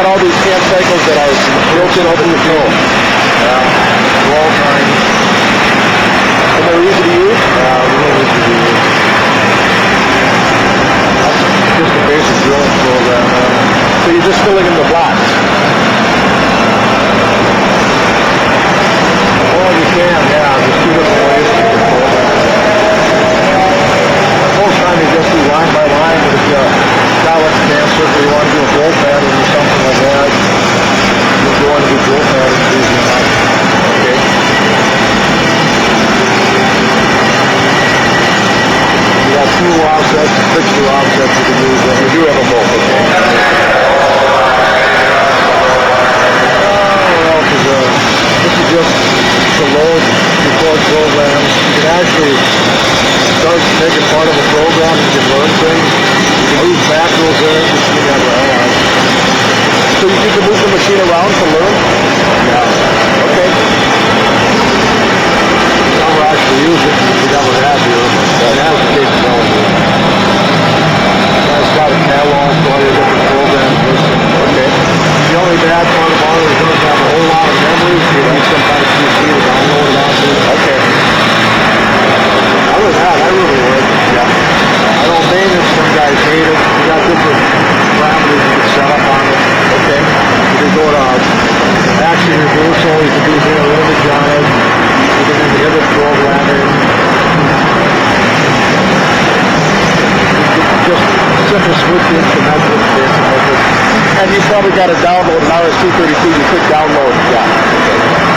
all these cam cycles that are built in over the flow. Yeah, all kinds. And they're easy to use? Yeah, real easy to use. That's just a basic drilling program. So you're just filling in the blocks? Well, you can, yeah. There's two different ways to control that. Most time you just do line by line, but if you got like a cam circle, you want to do a bolt pattern or something like that, you're going to do bolt patterns easy enough. Okay. You got two offsets, fixture offsets you can use. You do have a bolt, okay. What else is there? This is just to load record programs. You can actually start making part of a program. You can learn things. You can use macros in it, which you never have. So you can move the machine around to learn? Yeah. Okay. You never actually use it. You never have here. But it has the capability. It's got a catalog for all your different programs listed. Okay. The only bad part about it is it doesn't have a whole lot of memory. You need some kind of PC to download it onto. Okay. Other than that, I really would. Yeah. I know maintenance, some guys hate it. You got different parameters you can set up on it. Okay. You can go to action reversal, you can do mirror image on it. You can inhibit programming. Just simple switching, symmetric, basic. And you probably got to download an RS-232. You could download. Yeah. Okay.